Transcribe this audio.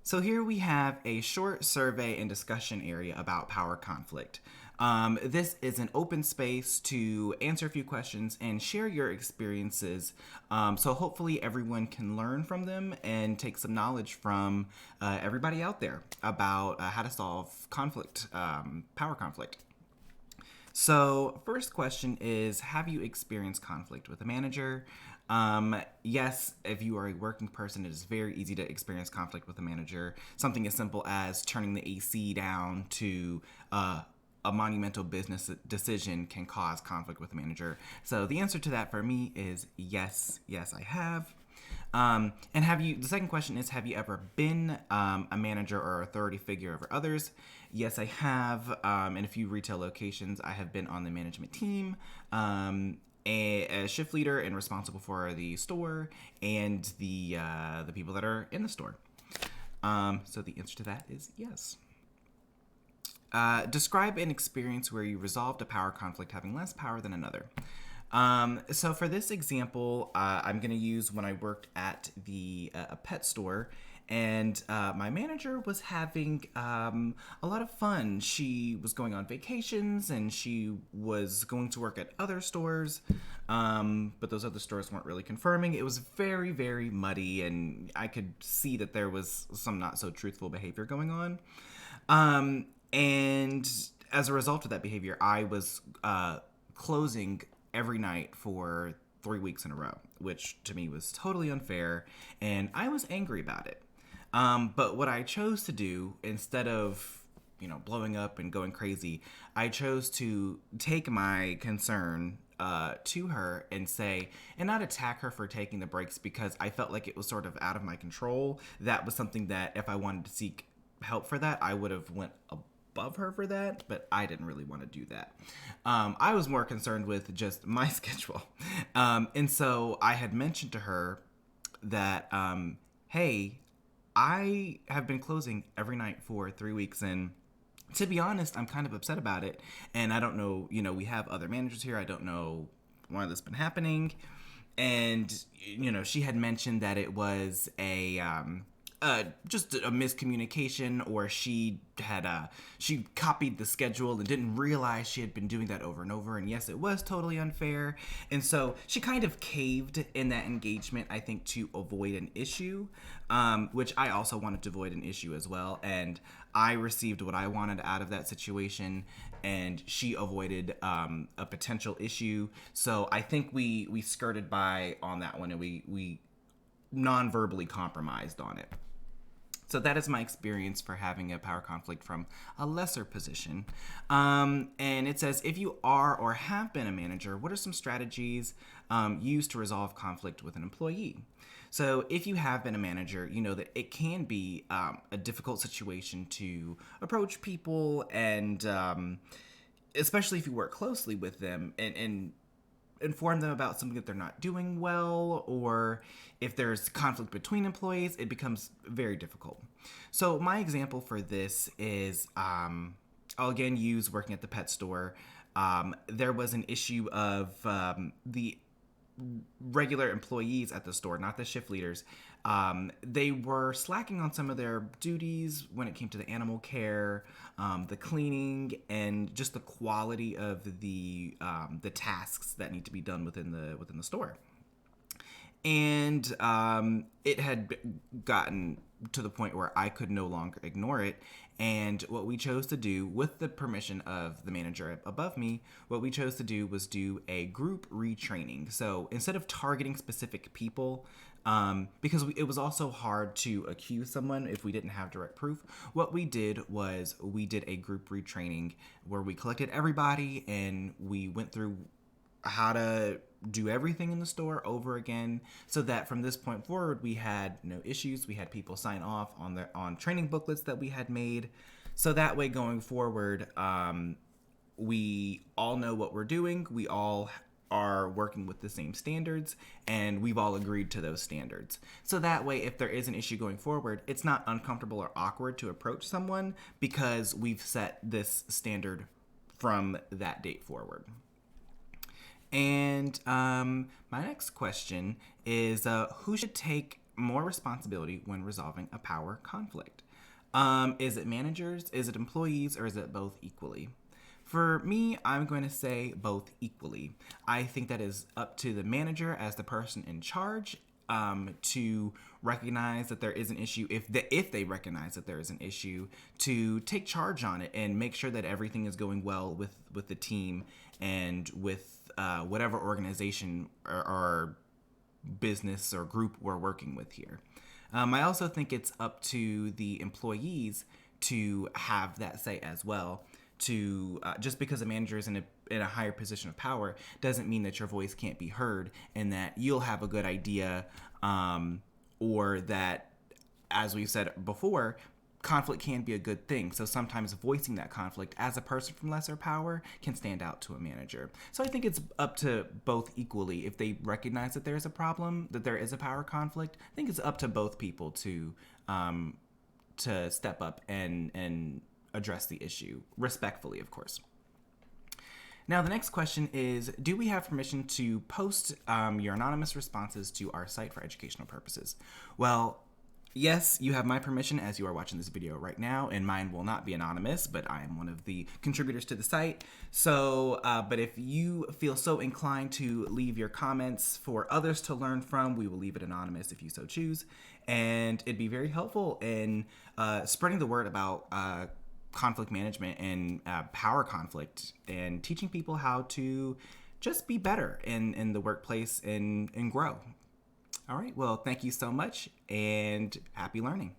So here we have a short survey and discussion area about power conflict. This is an open space to answer a few questions and share your experiences. So hopefully everyone can learn from them and take some knowledge from everybody out there about how to solve conflict, power conflict. So, first question is, have you experienced conflict with a manager? Yes, if you are a working person, it is very easy to experience conflict with a manager. Something as simple as turning the AC down to a monumental business decision can cause conflict with a manager. So, the answer to that for me is yes, yes, I have. And have you? The second question is: have you ever been a manager or authority figure over others? Yes, I have. In a few retail locations, I have been on the management team, a shift leader, and responsible for the store and the people that are in the store. So the answer to that is yes. Describe an experience where you resolved a power conflict having less power than another. So for this example, I'm going to use when I worked at the a pet store, and my manager was having a lot of fun. She was going on vacations, and she was going to work at other stores, but those other stores weren't really confirming. It was very, very muddy, and I could see that there was some not so truthful behavior going on. And as a result of that behavior, I was closing every night for 3 weeks in a row, which to me was totally unfair, and I was angry about it. But what I chose to do instead of blowing up and going crazy, I chose to take my concern to her and say, and not attack her for taking the breaks because I felt like it was sort of out of my control. That was something that if I wanted to seek help for that, I would have went above her for that, but I didn't really want to do that. I was more concerned with just my schedule. And so I had mentioned to her that, hey, I have been closing every night for 3 weeks, and to be honest, I'm kind of upset about it. And I don't know, we have other managers here. I don't know why this has been happening. And, she had mentioned that it was just a miscommunication, or she copied the schedule and didn't realize she had been doing that over and over, and yes, it was totally unfair. And so she kind of caved in that engagement, I think, to avoid an issue, which I also wanted to avoid an issue as well. And I received what I wanted out of that situation, and she avoided a potential issue. So I think we skirted by on that one, and we non-verbally compromised on it. So that is my experience for having a power conflict from a lesser position. And it says, if you are or have been a manager, what are some strategies used to resolve conflict with an employee? So if you have been a manager, you know that it can be a difficult situation to approach people, and especially if you work closely with them and inform them about something that they're not doing well, or if there's conflict between employees, it becomes very difficult. So my example for this is I'll again use working at the pet store. There was an issue of the regular employees at the store, not the shift leaders. They were slacking on some of their duties when it came to the animal care, the cleaning, and just the quality of the tasks that need to be done within the store. And it had gotten to the point where I could no longer ignore it. And what we chose to do, with the permission of the manager above me, what we chose to do was do a group retraining. So instead of targeting specific people, because it was also hard to accuse someone if we didn't have direct proof, what we did was we did a group retraining where we collected everybody and we went through how to do everything in the store over again, so that from this point forward we had no issues. We had people sign off on training booklets that we had made, so that way going forward, we all know what we're doing. We all are working with the same standards, and we've all agreed to those standards. So that way, if there is an issue going forward, it's not uncomfortable or awkward to approach someone because we've set this standard from that date forward. And my next question is, who should take more responsibility when resolving a power conflict? Is it managers? Is it employees? Or is it both equally? For me, I'm going to say both equally. I think that is up to the manager as the person in charge to recognize that there is an issue. If they recognize that there is an issue, to take charge on it and make sure that everything is going well with the team and with whatever organization or business or group we're working with here. I also think it's up to the employees to have that say as well. To just because a manager is in a higher position of power doesn't mean that your voice can't be heard and that you'll have a good idea, or that, as we've said before, conflict can be a good thing. So sometimes voicing that conflict as a person from lesser power can stand out to a manager. So I think it's up to both equally. If they recognize that there is a problem, that there is a power conflict, I think it's up to both people to step up and address the issue respectfully, of course. Now, the next question is, do we have permission to post your anonymous responses to our site for educational purposes? Well, yes, you have my permission as you are watching this video right now, and mine will not be anonymous, but I am one of the contributors to the site. So, but if you feel so inclined to leave your comments for others to learn from, we will leave it anonymous if you so choose. And it'd be very helpful in spreading the word about conflict management and power conflict, and teaching people how to just be better in the workplace and grow. All right, well, thank you so much, and happy learning.